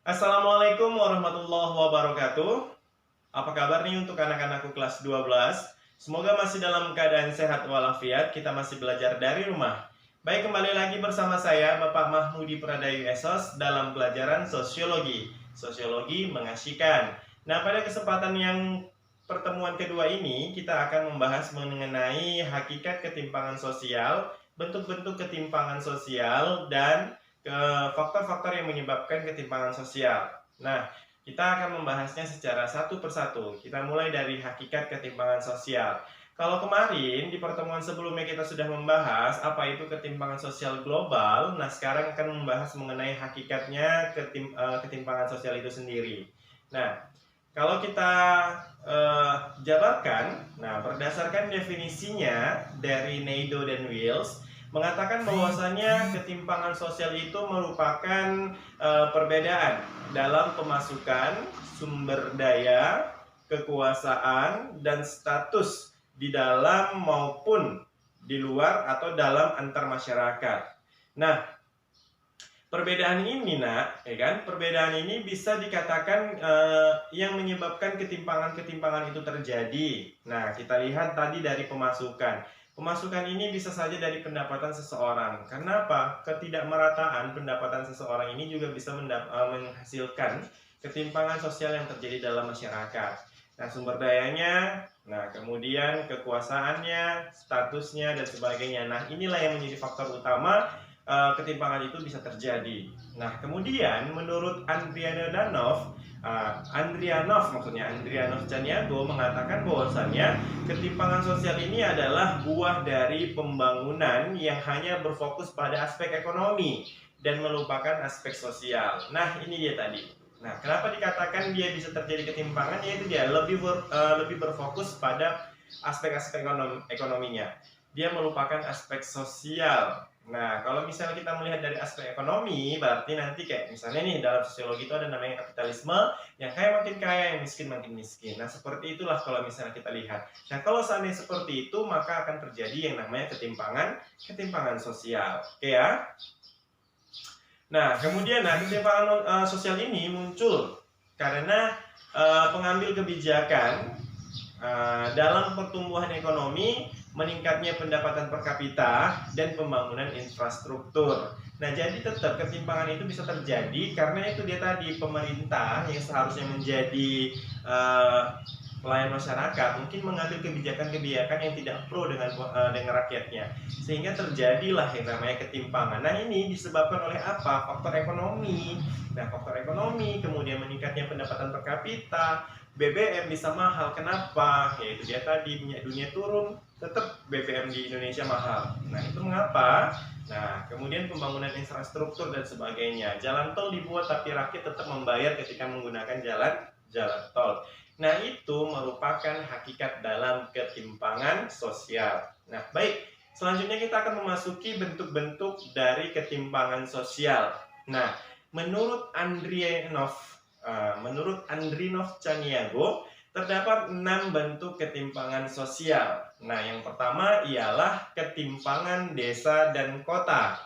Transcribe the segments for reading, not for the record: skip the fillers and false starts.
Assalamualaikum warahmatullahi wabarakatuh. Apa kabar nih untuk anak-anakku kelas 12? Semoga masih dalam keadaan sehat walafiat. Kita masih belajar dari rumah. Baik, kembali lagi bersama saya Bapak Mahmudi Pradayu Esos dalam pelajaran sosiologi. Sosiologi mengasyikan. Nah, pada kesempatan yang pertemuan kedua ini kita akan membahas mengenai hakikat ketimpangan sosial, bentuk-bentuk ketimpangan sosial, dan ke faktor-faktor yang menyebabkan ketimpangan sosial. Nah, kita akan membahasnya secara satu persatu. Kita mulai dari hakikat ketimpangan sosial. Kalau kemarin di pertemuan sebelumnya kita sudah membahas apa itu ketimpangan sosial global, nah sekarang akan membahas mengenai hakikatnya ketimpangan sosial itu sendiri. Nah, kalau kita jabarkan, nah berdasarkan definisinya dari Neido dan Wills, mengatakan bahwasannya ketimpangan sosial itu merupakan perbedaan dalam pemasukan, sumber daya, kekuasaan, dan status di dalam maupun di luar atau dalam antar masyarakat. Nah, perbedaan ini, ya kan? Perbedaan ini bisa dikatakan yang menyebabkan ketimpangan-ketimpangan itu terjadi. Nah, kita lihat tadi dari pemasukan. Pemasukan ini bisa saja dari pendapatan seseorang. Karena apa? Ketidakmerataan pendapatan seseorang ini juga bisa menghasilkan ketimpangan sosial yang terjadi dalam masyarakat. Nah, sumber dayanya, nah kemudian kekuasaannya, statusnya, dan sebagainya. Nah, inilah yang menjadi faktor utama ketimpangan itu bisa terjadi. Nah, kemudian menurut Andrianov Chaniago mengatakan bahwasannya ketimpangan sosial ini adalah buah dari pembangunan yang hanya berfokus pada aspek ekonomi dan melupakan aspek sosial. Nah, ini dia tadi. Nah, kenapa dikatakan dia bisa terjadi ketimpangan? Yaitu dia lebih berfokus pada aspek-aspek ekonominya. Dia melupakan aspek sosial. Nah, kalau misalnya kita melihat dari aspek ekonomi, berarti nanti kayak misalnya nih dalam sosiologi itu ada namanya kapitalisme, yang kaya makin kaya, yang miskin makin miskin. Nah, seperti itulah kalau misalnya kita lihat. Nah, kalau seandainya seperti itu, maka akan terjadi yang namanya ketimpangan sosial. Oke ya? Nah, kemudian ketimpangan sosial ini muncul karena pengambil kebijakan dalam pertumbuhan ekonomi, meningkatnya pendapatan per kapita, dan pembangunan infrastruktur. Nah, jadi tetap ketimpangan itu bisa terjadi karena itu dia tadi, pemerintah yang seharusnya menjadi pelayan masyarakat mungkin mengambil kebijakan-kebijakan yang tidak pro dengan rakyatnya, sehingga terjadilah yang namanya ketimpangan. Nah, ini disebabkan oleh apa? Faktor ekonomi. Nah, faktor ekonomi, kemudian meningkatnya pendapatan per kapita, BBM bisa mahal. Kenapa? Yaitu dia tadi, minyak dunia turun, tetap BBM di Indonesia mahal. Nah, itu mengapa? Nah, kemudian pembangunan infrastruktur dan sebagainya. Jalan tol dibuat tapi rakyat tetap membayar ketika menggunakan jalan tol. Nah, itu merupakan hakikat dalam ketimpangan sosial. Nah, baik. Selanjutnya kita akan memasuki bentuk-bentuk dari ketimpangan sosial. Nah, menurut Andrinov Chaniago, terdapat 6 bentuk ketimpangan sosial. Nah, yang pertama ialah ketimpangan desa dan kota.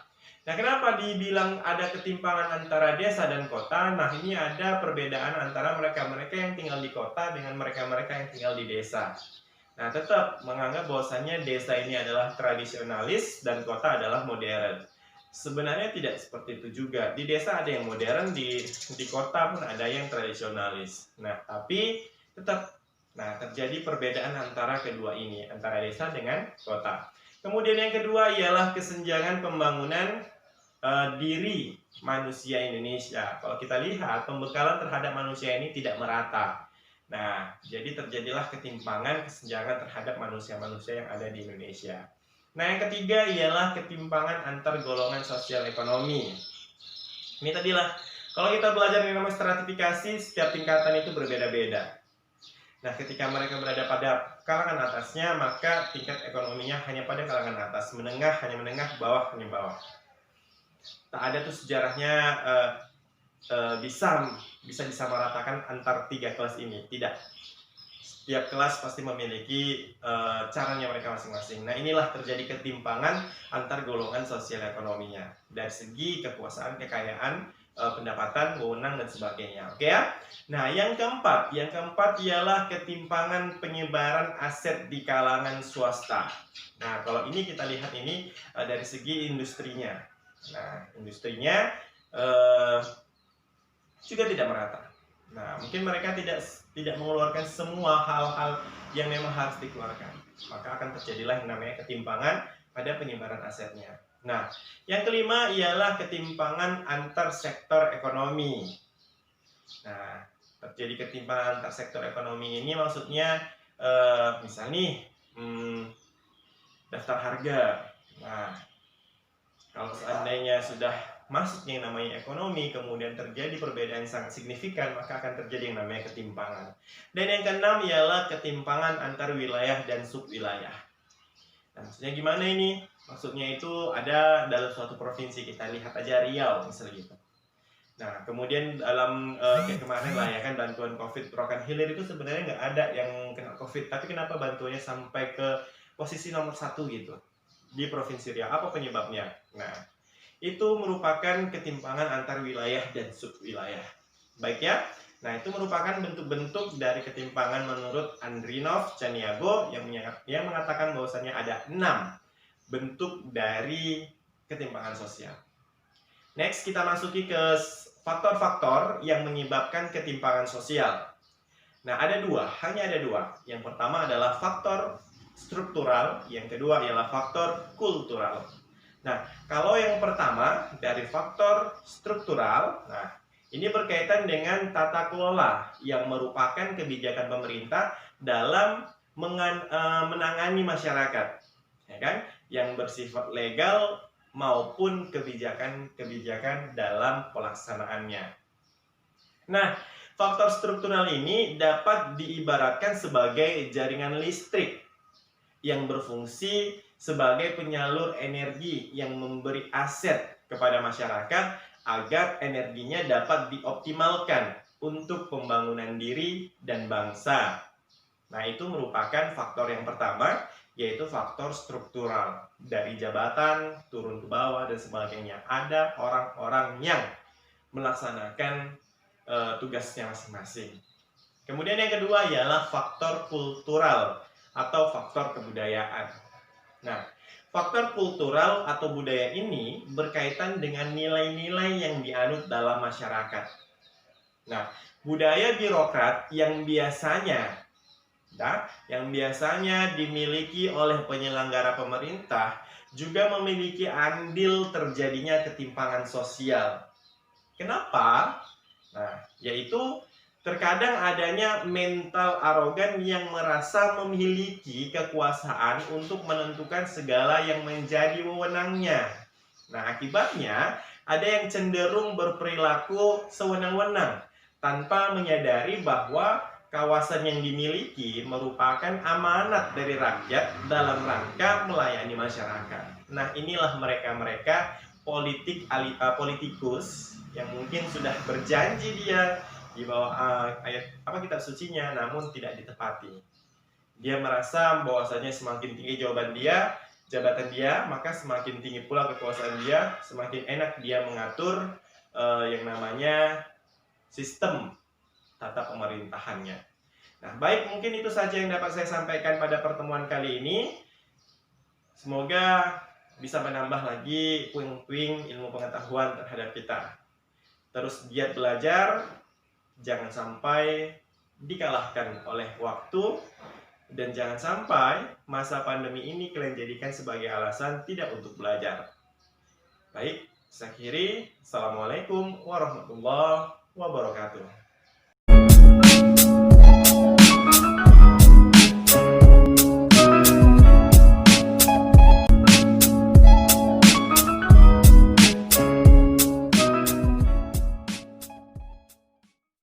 Nah, kenapa dibilang ada ketimpangan antara desa dan kota? Nah, ini ada perbedaan antara mereka-mereka yang tinggal di kota dengan mereka-mereka yang tinggal di desa. Nah, tetap menganggap bahwasannya desa ini adalah tradisionalis dan kota adalah modern. Sebenarnya tidak seperti itu juga. Di desa ada yang modern, di kota pun ada yang tradisionalis. Nah, tapi tetap terjadi perbedaan antara kedua ini, antara desa dengan kota. Kemudian yang kedua ialah kesenjangan pembangunan diri manusia Indonesia. Kalau kita lihat, pembekalan terhadap manusia ini tidak merata. Nah, jadi terjadilah ketimpangan, kesenjangan terhadap manusia-manusia yang ada di Indonesia. Nah, yang ketiga ialah ketimpangan antar golongan sosial ekonomi. Ini tadilah, kalau kita belajar yang namanya stratifikasi, setiap tingkatan itu berbeda-beda. Nah, ketika mereka berada pada kalangan atasnya, maka tingkat ekonominya hanya pada kalangan atas, menengah hanya menengah, bawah hanya bawah. Tak ada tuh sejarahnya bisa disamaratakan antar 3 kelas ini. Tidak. Setiap kelas pasti memiliki caranya mereka masing-masing. Nah, inilah terjadi ketimpangan antar golongan sosial ekonominya. Dari segi kekuasaan, kekayaan, pendapatan, wewenang dan sebagainya. Oke ya. Nah, yang keempat ialah ketimpangan penyebaran aset di kalangan swasta. Nah, kalau ini kita lihat ini dari segi industrinya. Nah, industrinya juga tidak merata. Nah, mungkin mereka tidak mengeluarkan semua hal-hal yang memang harus dikeluarkan. Maka akan terjadilah yang namanya ketimpangan pada penyebaran asetnya. Nah, yang kelima ialah ketimpangan antar sektor ekonomi. Nah, terjadi ketimpangan antar sektor ekonomi ini maksudnya misal nih daftar harga. Nah, kalau seandainya sudah masuk yang namanya ekonomi, kemudian terjadi perbedaan yang sangat signifikan, maka akan terjadi yang namanya ketimpangan. Dan yang keenam ialah ketimpangan antar wilayah dan subwilayah. Nah, maksudnya gimana ini? Maksudnya itu ada dalam suatu provinsi, kita lihat aja Riau misalnya gitu. Nah, kemudian dalam kayak kemarin lah ya kan, bantuan COVID Rokan Hilir itu sebenarnya nggak ada yang kena COVID, tapi kenapa bantuannya sampai ke posisi nomor 1 gitu di Provinsi Riau? Apa penyebabnya? Nah, itu merupakan ketimpangan antar wilayah dan subwilayah. Baik ya. Nah, itu merupakan bentuk-bentuk dari ketimpangan menurut Andrinov Chaniago yang mengatakan bahwasannya ada 6 bentuk dari ketimpangan sosial. Next, kita masuki ke faktor-faktor yang menyebabkan ketimpangan sosial. Nah, hanya ada dua. Yang pertama adalah faktor struktural, yang kedua ialah faktor kultural. Nah, kalau yang pertama dari faktor struktural, nah ini berkaitan dengan tata kelola yang merupakan kebijakan pemerintah dalam menangani masyarakat, ya kan, yang bersifat legal maupun kebijakan-kebijakan dalam pelaksanaannya. Nah, faktor struktural ini dapat diibaratkan sebagai jaringan listrik yang berfungsi sebagai penyalur energi yang memberi aset kepada masyarakat agar energinya dapat dioptimalkan untuk pembangunan diri dan bangsa. Nah, itu merupakan faktor yang pertama, yaitu faktor struktural. Dari jabatan turun ke bawah dan sebagainya, ada orang-orang yang melaksanakan tugasnya masing-masing. Kemudian yang kedua ialah faktor kultural atau faktor kebudayaan. Nah, faktor kultural atau budaya ini berkaitan dengan nilai-nilai yang dianut dalam masyarakat. Nah, budaya birokrat yang biasanya dimiliki oleh penyelenggara pemerintah juga memiliki andil terjadinya ketimpangan sosial. Kenapa? Nah, yaitu terkadang adanya mental arogan yang merasa memiliki kekuasaan untuk menentukan segala yang menjadi wewenangnya. Nah, akibatnya ada yang cenderung berperilaku sewenang-wenang tanpa menyadari bahwa kawasan yang dimiliki merupakan amanat dari rakyat dalam rangka melayani masyarakat. Nah, inilah mereka-mereka politikus yang mungkin sudah berjanji dia di bawah ayat kitab sucinya, namun tidak ditepati. Dia merasa bahwasanya semakin tinggi jabatan dia, maka semakin tinggi pula kekuasaan dia, semakin enak dia mengatur yang namanya sistem tata pemerintahannya. Nah, baik, mungkin itu saja yang dapat saya sampaikan pada pertemuan kali ini. Semoga bisa menambah lagi puing-puing ilmu pengetahuan terhadap kita. Terus giat belajar, jangan sampai dikalahkan oleh waktu, dan jangan sampai masa pandemi ini kalian jadikan sebagai alasan tidak untuk belajar. Baik, saya akhiri. Assalamualaikum warahmatullahi wabarakatuh.